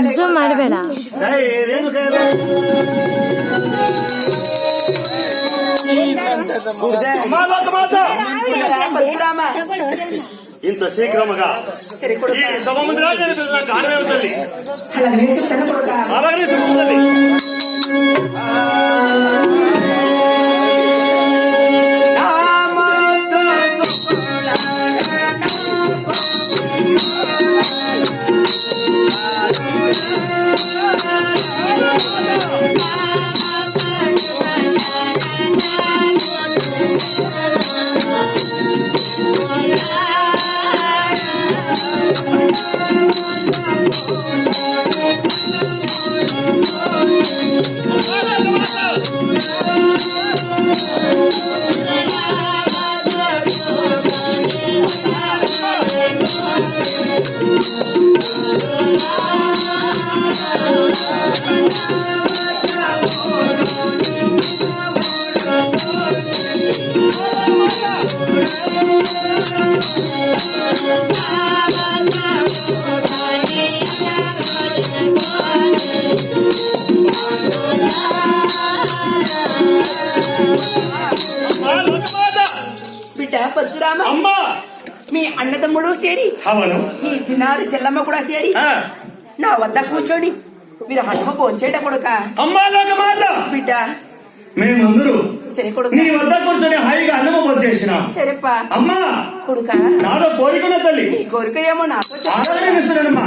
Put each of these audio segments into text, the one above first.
ನಿಜ ಮಾಡಬೇಡ. ఇంత శీఘ్రముగా ఈ సముద్రాన్ని కారణమవుతుంది. అలాగే చెప్తుంది. పరశురామ మీ అన్నదమ్ముడు సేరి మీ చిన్నారి చెల్లమ్మ కూడా సేరి నా వద్ద కూర్చొని మీరు హనుమ పోంచేట కొడుక బిడ్డ మేమందరూ సరే కొడుక నీ వద్ద కూర్చొని హాయిగా అన్నము పోంచేసినాం. సరేపా అమ్మా కొడుక నాదో కోరికన తల్లి నీ కోరిక ఏమో నాతో ఆరాధనిస్తున్నానమ్మా.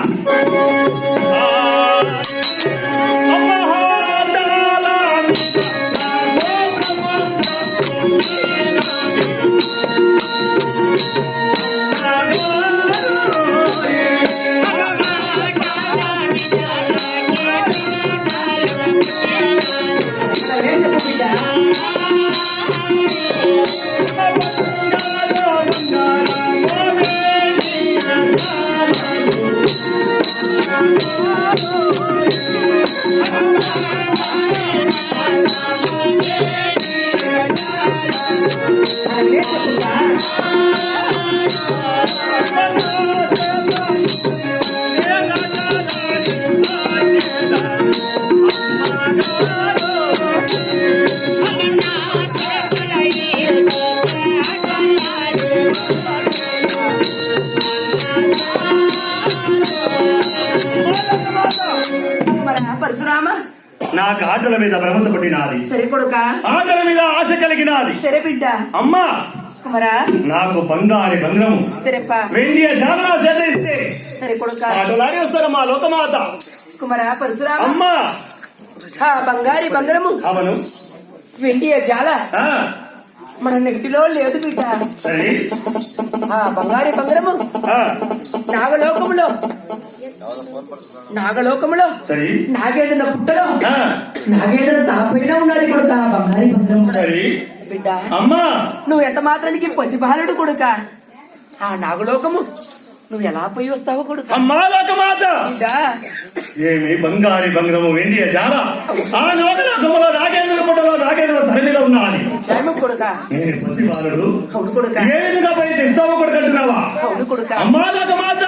నాకు ఆటల మీద భ్రమత పట్టినాది. సరే కొడుక ఆటల మీద ఆశ కలిగినాది. సరే బిడ్డ అమ్మా కుమరా నాకు బంగారి బంగారము సరేపా వెండి జానా చెల్లిస్తే సరే కొడుక ఆటలాడి వస్తారమ్మా లోకమాత. కుమరా పరశురామ అమ్మా బంగారి బంగారము అవును వెండి జాల మన నెగిటిలో లేదు బిడ్డ. సరే బంగారి బంగారము నాగలోకములో సరే నాగేదన పుట్టలో నాగేదన తాపైన ఉన్నది కొడుక బంగారి బంగారం. సరే బిడ్డ అమ్మా నువ్వు ఎంత మాత్రానికి పసిబాలుడు కొడుక ఆ నాగలోకము నువ్వు ఎలా పోయి వస్తావు కొడుక. అమ్మా లోకమాత ఏమి బంగారి బంగారము వెండి జాల ఆ లోకలోకములో రాగేంద్ర పుట్టలో రాగేంద్ర ధర మీద ఉన్నది. కొడుక నేను పసిబాలుడు అవును కొడుక ఏ విధంగా పై తెస్తావో కొడుకు అంటున్నావా. అవును కొడుక అమ్మా లోకమాత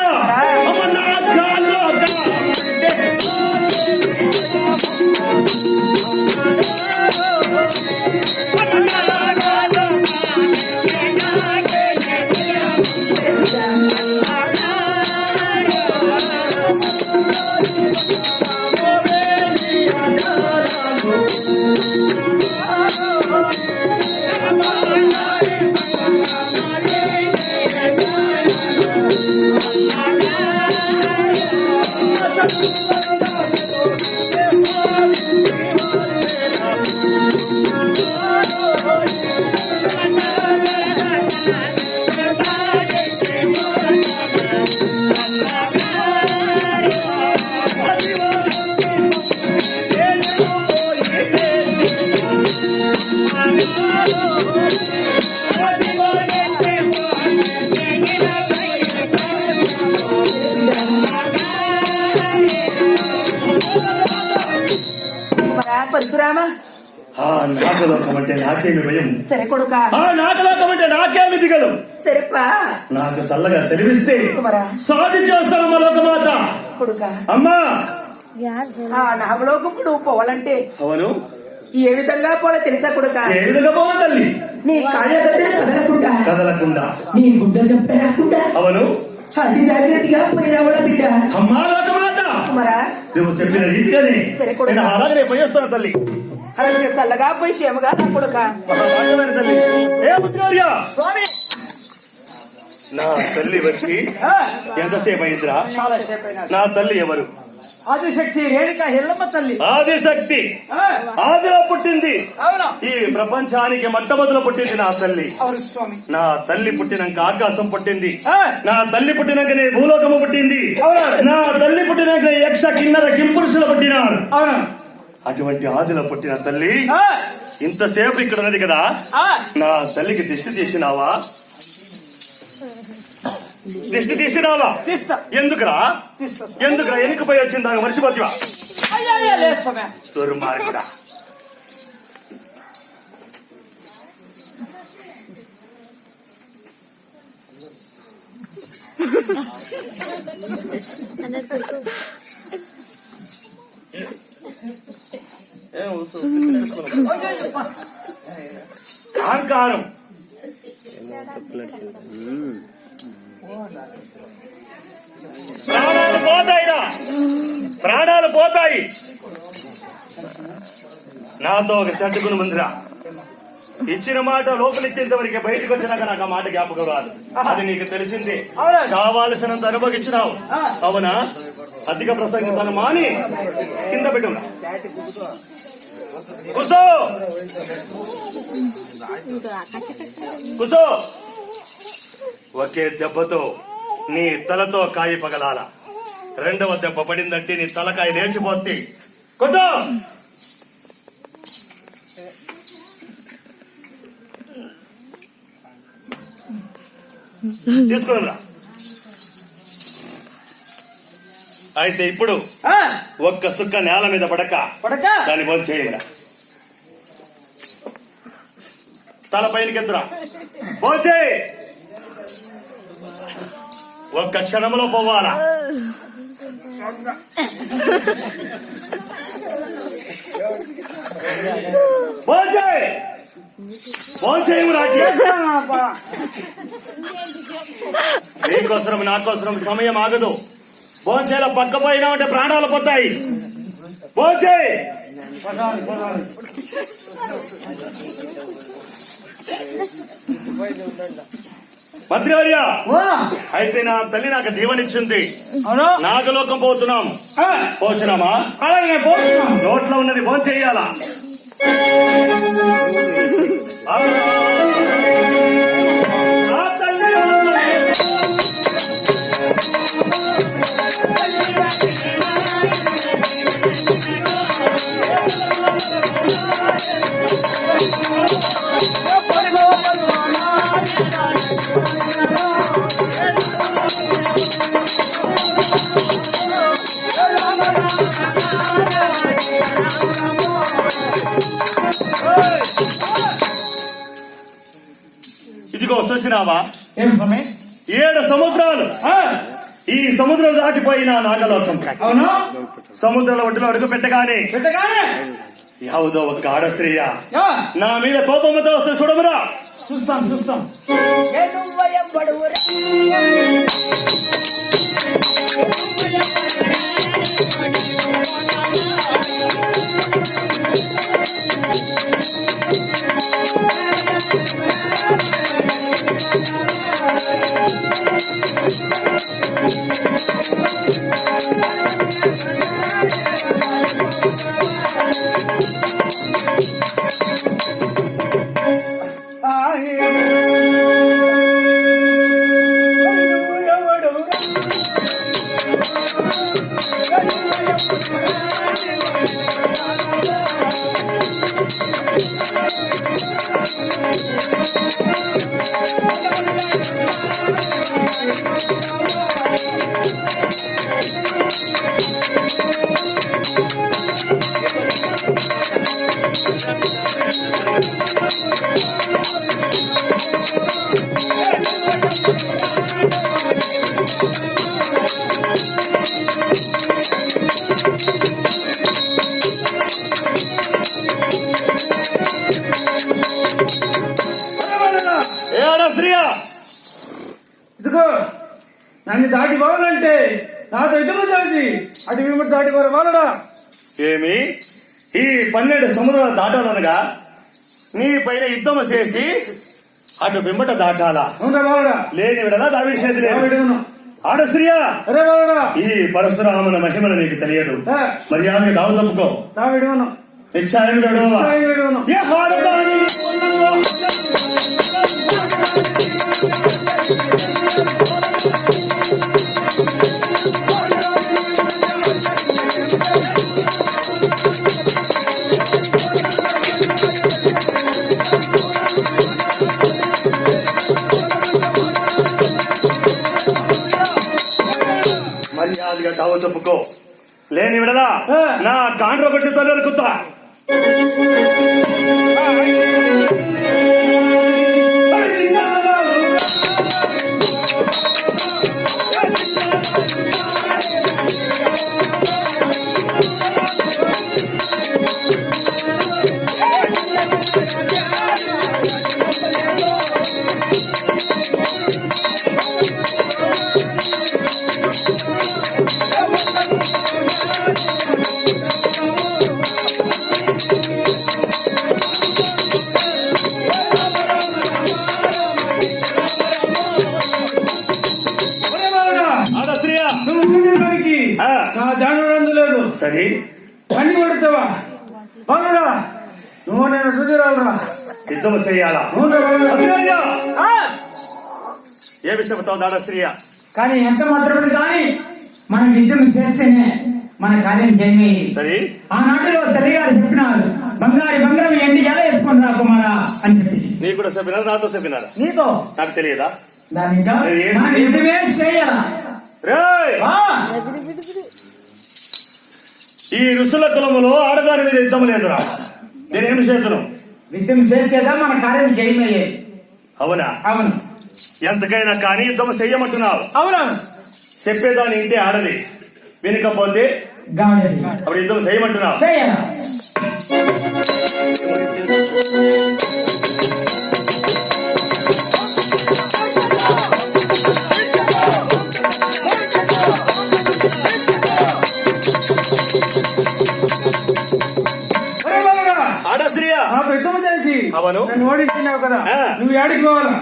నాగలోకం అంటే నాకేమి భయం. సరే కొడుక. ఆ నాగలోకం అంటే నాకేమి దిగలు. సరేపా. నాకు చల్లగా సెలవిస్తే కుమారా సాధించేస్తానమ్మా లోకమాత. కొడుక. అమ్మా ఆ నాగలోకం నువ్వు పోవాలంటే అవును ఏ విధంగా పోలే తెలుసా కొడుక? ఏ విధంగా పోవాలి తల్లి? నీ కాళ్ళ దగ్గర కదలకుండా కదలకుండా నీ గుడ్డ చెప్పే రాకుండా అవును అతి జాగ్రత్తగా పోయిరావాల బిడ్డ. అమ్మా లోకమాత కుమారా నువ్వు చెప్పిన రీతిగానే సరే కొడుక. నేను అలాగనే పోయేస్తాను తల్లి. అలాగే చల్లగా పోయి క్షేమగా నా కొడుక. మహాభాగ్యమైన తల్లి. ఏ పుత్రార్య స్వామి నా తల్లి వచ్చి ఎంతసేపు అయిందిరా? చాలా సేపు అయినా. నా తల్లి ఎవరు? ఆదిశక్తి రేణుక ఎల్లమ్మ తల్లి. ఆదిశక్తి ఆదిలో పుట్టింది. అవునా? ఈ ప్రపంచానికి మొట్టమొదలు పుట్టింది నా తల్లి. అవును స్వామి. నా తల్లి పుట్టినాక ఆకాశం పుట్టింది. నా తల్లి పుట్టినాకనే భూలోకము పుట్టింది. నా తల్లి పుట్టినాక యక్ష కిన్నర కింపురుషులు పుట్టినారు. అవునా? అటువంటి ఆదిలో పుట్టిన తల్లి ఇంతసేపు ఇక్కడ ఉన్నది కదా, నా తల్లికి దిష్టి తీసినావా? దిష్టి తీసినావా? ఎందుకురా? ఎందుకురా? ఎన్నికపోయి వచ్చింది దానికి మర్చిపోతివా? దుర్మార్గుడా. అహంకారం ప్రాణాలు పోతాయిరా, ప్రాణాలు పోతాయి. నాతో ఒక సర్దుకుని ముందురా. ఇచ్చిన మాట లోపలిచ్చేంత వరకు బయటకు వచ్చినాక నాకు ఆ మాట జ్ఞాపకం రాదు. అది నీకు తెలిసిందే. కావాల్సినంత అనుభవించినావు. అవునా? అధిక ప్రసంగతను మాని కింద పెట్టు. కూసో కూసో. ఒకే దెబ్బతో నీ తలతో కాయి పగలాల. రెండవ దెబ్బ పడిందంటే నీ తలకాయ లేచిపోద్ది. కొట్టు. తీసుకురా. అయితే ఇప్పుడు ఒక్క సుక్క నేల మీద పడక దాన్ని భోంచేయండి. తల పైనకి ఎత్తురా. భోంచే. ఒక్క క్షణంలో పోవాలా. భోంచే. భోంచేయం రాజ్యం. నీకోసరం నాకోసరం సమయం ఆగదు. భోంచేల పక్క పోయినా ఉంటే ప్రాణాలు పోతాయి. భోంచే. మంత్రివర్య, అయితే నా తల్లి నాకు దీవెనిచ్చింది. నాగలోకం పోతున్నాం. పోచున్నామా? నోట్లో ఉన్నది భోంచేయాలా? ఇదిగో చూసినావా? 7 సముద్రాలు. ఈ సముద్రం దాటిపోయిన నాగలోకం. సముద్రంలో ఒడ్డులో అడుగు పెట్టగానే యావదో ఒక ఆడస్త్రీయ నా మీద కోపంతో వస్తే చూడమురా. చూస్తాం. ఇదిగో నన్ను దాటి పోవాలంటే నాతో యుద్ధము చేసి అటు విముడు దాటి పోరు వాళ్ళడా. ఏమి ఈ 12 సముద్రాలు దాటాలనగా నీ పైన యుద్ధము చేసి అటు బింబట దాటాలా? అవునా వాళ్ళడా? లేని విడలా దావిసేది లేదు. విడువను. ఆడస్త్రియా, అరే వాళ్ళడా, ఈ పరశురాముల మహిమను నీకు తెలియదు. మర్యాదగా దావు తప్పుకో. తా విడువను. నిశ్చయం విడువా. విడువను. ఏ హాడదాని మర్యాదగా దావు తప్పుకో. లేని విడలా నా కాండ్ర బట్టి తొలరుకుతా. నా జాను లేదు. సరే అన్ని కొడతావా బాగురా? నువ్వు నేను చూసిరాలరా. యుద్ధము చేయాలా? ఏ విషయం దాడస్త్రీయ? కానీ ఎంత మాత్రమే కానీ మనం యుద్ధం చేస్తేనే మన కార్యం జయమయ్యేది. సరే ఆనాటిలో తల్లిగారు చెప్పినారు, బంగారం ఎండి ఎలా వేసుకొని రా కుమారా అని చెప్పి. నీకు కూడా చెప్పినారు, నాతో చెప్పినారా? నీతో నాకు తెలియదా? దాని ఇంకా మనం యుద్ధమే చేయాలా? ఈ ఋషుల కులములో ఆడదాని మీద యుద్ధం లేదురా. నేనేమి చేతును? యుద్ధం చేసేదా మన కార్యం జయమయ్యేది. అవునా? అవును. ఎంతకైనా కానీ యుద్ధం చెయ్యమంటున్నావు. అవునా? చెప్పేదాని ఇంటే ఆడది, వినకపోతే అప్పుడు యుద్ధం చేయమంటున్నావు. ఆడస్త్రీయా, నాకు యుద్ధం చేసి అవును నన్ను ఓడించినావు కదా, నువ్వు ఏడికి పోవాలా?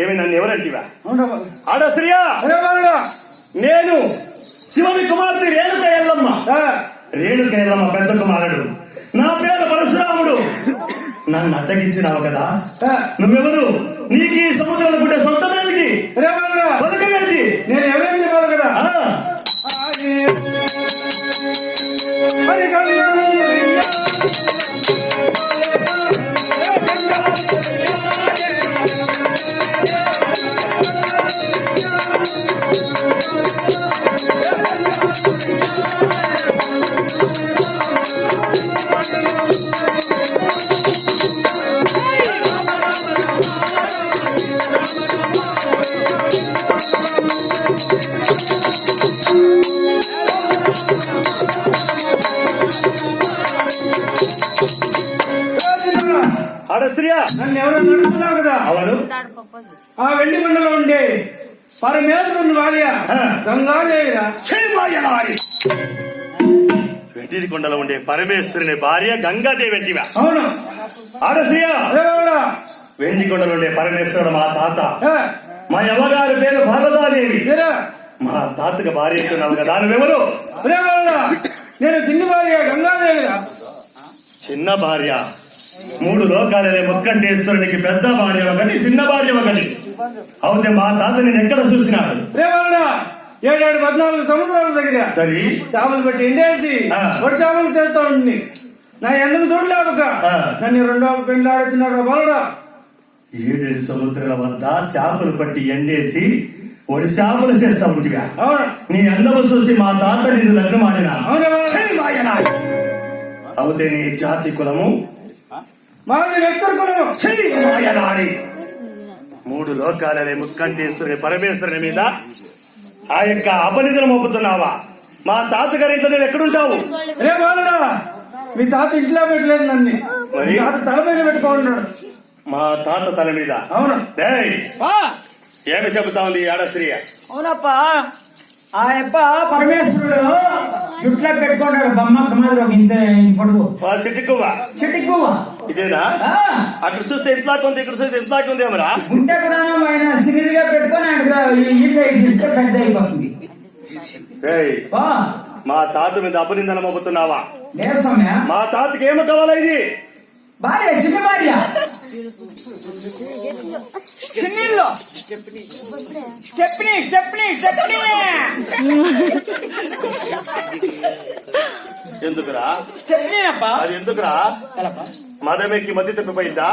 ఏమి నన్ను ఎవరంటివా? ఆడస్త్రీయా, నేను శివుని కుమార్తె రేణుక ఎల్లమ్మ. రేణుక ఎల్లమ్మ పెద్ద కుమారుడు. నా పేరు పరశురాముడు. నన్ను అడ్డగించినావు కదా, నువ్వెవరు? నీకు ఈ సముద్రాలు పుట్టే సొంతమేమిటి? బతుకమేమిటి? నేను ఎవరేం చెప్పాలి కదా. నన్ను ఎవరో నడుస్తున్నావు కదా. అవును. ఆ వెండి కొండలో ఉండే పరమేశ్వరుని భార్య గంగాదేవిరా. వెండి కొండలో ఉండే పరమేశ్వరుని భార్య గంగాదేవి వెంటివా? అవును. ఆడశ్రీయా, వెండి కొండలో ఉండే పరమేశ్వరుడు మా తాత. మా అమ్మగారి పేరు పార్వతాదేవి. మా తాతకు భార్య ఇస్తున్నావు కదా, నువ్వెవరు? నేను చిన్న భార్య గంగాదేవిరా. చిన్న భార్య? 3 లోకాలే ముక్కంటేశ్వరునికి పెద్ద భార్య ఒకటి, చిన్న భార్య ఒకటి. అవుతే మా తాత నేను ఎక్కడ చూసినాడు? 7-14 సంవత్సరాల దగ్గర సరే చేపలు పెట్టి ఎండేసి పొడి చేపలు చేస్తా ఉంది. నా ఎందుకు చూడలేక నన్ను 2 పెండ్లు ఆడుతున్నాడు బాలుడా. 7 సముద్రాల వద్ద చేపలు పట్టి ఎండేసి ఒడి చేపలు చేస్తా ఉంటివా? నీ అందము చూసి మా తాత నిన్ను లగ్నం ఆడినా. అవుతే నీ జాతి కులము? మాది వ్యక్తుల కులము. 3 లోకాలనే ముక్కంటేశ్వరుని పరమేశ్వరుని మీద ఆ యొక్క అపనిధులు మోపుతున్నావా? మా తాతగారి ఇంట్లో నేను ఎక్కడుంటావు? రే బాలుడా, మీ తాత ఇంట్లో పెట్టలేదు నన్ను, తల మీద పెట్టుకోన్నాడు. మా తాత తల మీద? అవును. ఏమి చెబుతా ఉంది ఆడశ్రీ? అవునప్ప, ఆ యప్ప పరమేశ్వరుడు జుట్లో పెట్టుకుంటాడు బొమ్మక్క మాదిరి ఒక ఇంత పొడుగు చిట్టి పువ్వ. ఇదేనా? అక్కడ చూస్తే ఇంట్లో ఉంది, ఇక్కడ చూస్తే ఇంట్లో ఉంది ఏమరా? ఉంటే కూడా ఆయన సిరిగా పెట్టుకొని ఆయన ఇల్లు ఇస్తే పెద్ద అయిపోతుంది. మా తాత మీద అపనిందన మోపుతున్నావా? లేదు సౌమ్య, మా తాతకి ఏమి కావాలా? ఇది భార్య, చిన్న భార్య. చిన్నీళ్ళు స్టెప్ని స్టెప్ని స్టెప్ని. ఎందుకురా? స్టెప్నీనప్ప. అది ఎందుకురా? మదమెక్కి మధ్య తప్పిపోయిందా?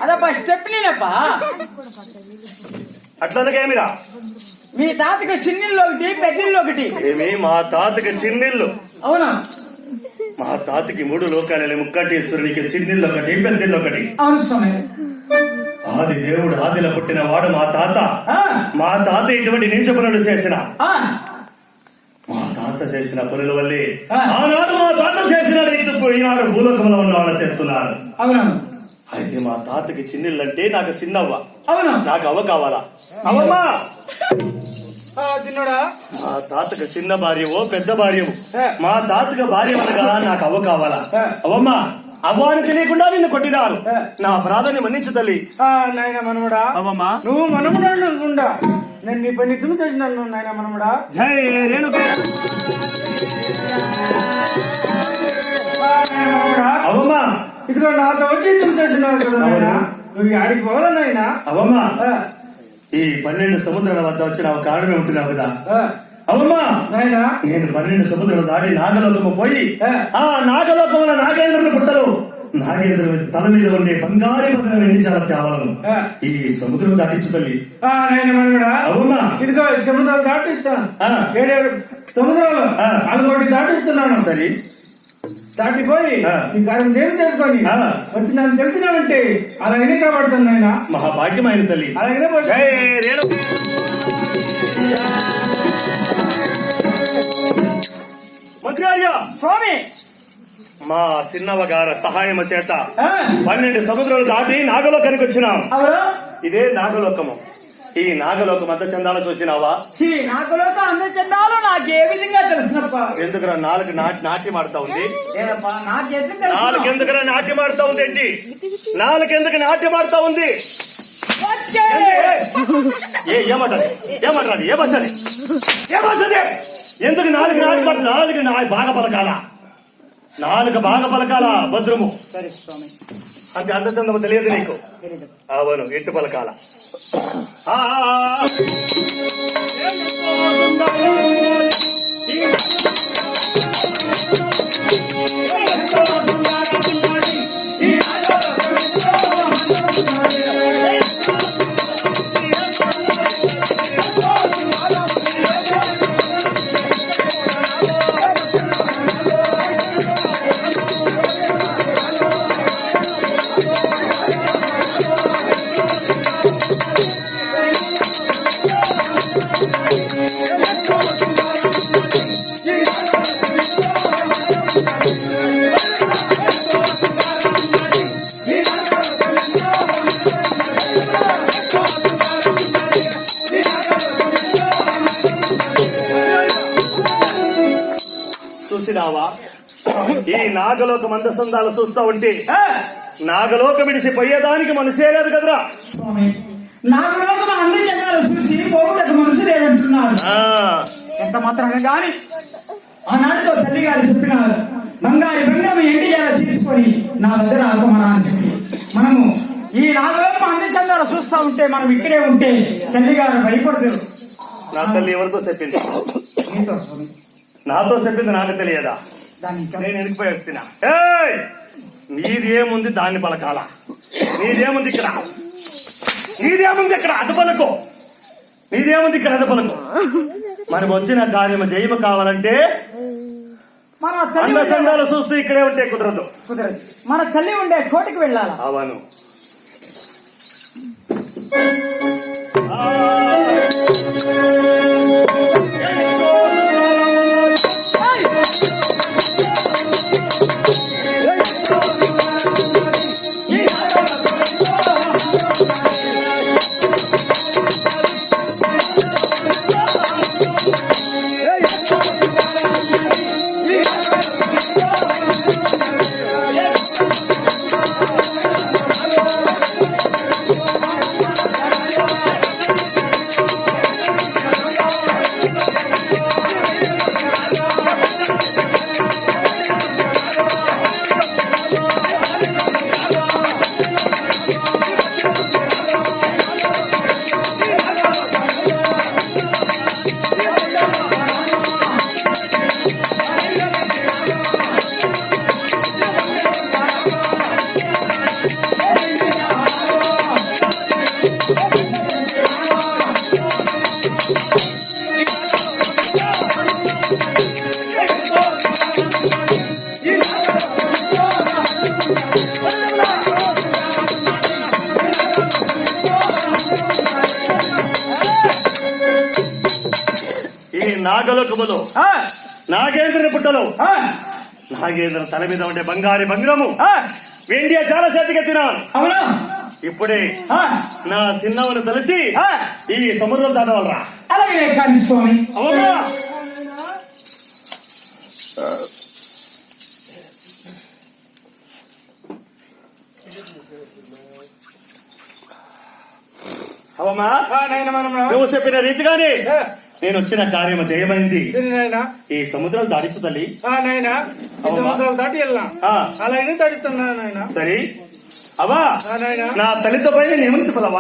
అదప్ప స్టెప్నీనప్ప. అట్లనకేమిరా? మీ తాతకి చిన్నిళ్ళు ఒకటి, పెద్దిళ్ళు ఒకటి. ఏమి మా తాతకి చిన్నిళ్ళు? అవునా? మా తాతకి 3 లోకాలే, ముక్కంటేశ్వరునికి చిన్నిళ్ళు ఒకటి, పెద్దిళ్ళు ఒకటి. అవును స్వామి. ఆది దేవుడు ఆదిలో పుట్టిన వాడు మా తాత. మా తాత ఇటువంటి నీచ పనులు చేసిన, మా తాత చేసిన పనుల వల్లే ఆనాడు మా తాత చేసిన ఈనాడు భూలోకంలో ఉన్న వాళ్ళు చేస్తున్నారు. అవును. అయితే మా తాతకి చిన్నిళ్ళంటే నాకు చిన్నవ్వ. అవును. నాకు అవ్వ కావాలా? అవ్వమ్మా, చిన్నోడా, మా తాతకు చిన్న భార్యవో పెద్ద భార్యవు, మా తాతకు భార్య అనగా నాకు అవ్వ కావాలా? అవ్వమ్మా, అవ్వాని తెలియకుండా నిన్ను కొట్టినారు, నా అపరాధాన్ని మన్నించు తల్లి. నాయన మనముడా, అవ్వమ్మా నువ్వు మనముడా అనుకుండా నేను నీ పని తుమ్ము చేసినాను. నాయన మనముడా, జై రేణుక. అవ్వమ్మా, ఇదిగో నాతో వచ్చి తుమ్ము చేసినావు కదా నాయన, నువ్వు ఆడికి పోవాలా నాయన? అవ్వమ్మా, ఈ 12 సముద్రాల వద్ద వచ్చిన కారణమే ఉంటున్నావు కదా. అవ్వమ్మా, నేను 12 సముద్రాలు దాటి నాగలోకము పోయి ఆ నాగలోకముల నాగేంద్రుని పుట్టలు, నాగేంద్రుని తల మీద ఉండే బంగారు పదన వెండి చాలా తేవాలను ఈ సముద్రం దాటించు తల్లి. అవ్వమ్మా, ఇదిగో సముద్రాలు దాటిస్తాను, 7 సముద్రాలు 4 దాటిస్తున్నాను. సరే, దాటిపోయి ఈ కార్యం ఏం చేసుకొని వచ్చి నాకు తెలిసినావంటే అలాగనే కాబడుతుంది ఆయన. మహాభాగ్యమైన తల్లి. అలాగనే మంత్రి స్వామి, మా చిన్నవ గారి సహాయం చేత 12 సముద్రాలు దాటి నాగలోకానికి వచ్చినాం. ఇదే నాగలోకము. ఈ నాగలోకం అంత చందాలు చూసినావా? నాగలోకం అంత చందాలు నాకు ఏ విధంగా తెలిసినప్ప? ఎందుకురా నాలుగు నాట్యం ఆడుతా ఉంది? నాలుగు ఎందుకురా నాట్యం ఆడుతా ఉంది ఏంటి? ఎందుకు నాట్యం ఆడుతా ఉంది? ఏమంటారు? ఏమంటారు? ఏమొస్తుంది? ఏమొస్తుంది? ఎందుకు నాలుగు బాగా పలకాల? 4 బాగా పలకాల భద్రము. అంటే అంత చందము తెలియదు నీకు? అవును, ఎట్టు పలకాల. చూసినావా? ఈ నాగలోకం అందసందాలు చూస్తా ఉంటే నాగలోకం విడిచి పోయేదానికి మనసే లేదు కదరా. నాగలోకం అందరి జనాలు చూసి పోవులకు మనసు లేదంటున్నారు. ఎంత మాత్రమే గాని ఆనాటితో తల్లి గారు చెప్పినారు, బంగారం ఎండి ఎలా తీసుకొని నా దగ్గర ఆగమనా అని చెప్పి. మనము ఈ నాగలోకం అందరి జనాలు చూస్తా ఉంటే మనం ఇక్కడే ఉంటే తల్లి గారు భయపడతారు. నా తల్లి ఎవరితో చెప్పింది? నాతో చెప్పింది నాకు తెలియదా? నేను వెనక్కిపోయి వస్తున్నా. నీదేముంది దాన్ని పలకాల? నీదేముంది ఇక్కడ? నీదేముంది ఇక్కడ? అది పలకు. నీదేముంది ఇక్కడ? అది పలకు. మనకు వచ్చిన కార్యము జయము కావాలంటే మన సంఘాలు చూస్తూ ఇక్కడే ఉంటే కుదరదు. మన తల్లి ఉండే చోటికి వెళ్ళాలి. అవును. నాగలోకములో ఆ, నాగేంద్రుని పుట్టలో ఆ, నాగేంద్ర తల మీద ఉండే బంగారి బంగారము ఆ, వెండి చాలా చేతికెత్తినాను. అవును ఇప్పుడే ఆ, నా చిన్నవను తెలిసి ఆ. ఈ సముద్రం దాటవలరా. అలాగే కాంతి స్వామి. అవునా? అవమా ఆ, నాయనా, మనమా? నువ్వు చెప్పిన రీతిగానే ఆ, నేను వచ్చిన కార్యము జయమైంది. సరే నాయనా. ఈ సముద్రం దాటించు తల్లి. ఆ, నాయనా, ఈ సముద్రాలు దాటి వెళ్ళాం. ఆ, అలాగే తడుస్తున్నా నాయనా. సరే అవా ఆ, నాయనా. నా తల్లితో పైన నియమించగలవా?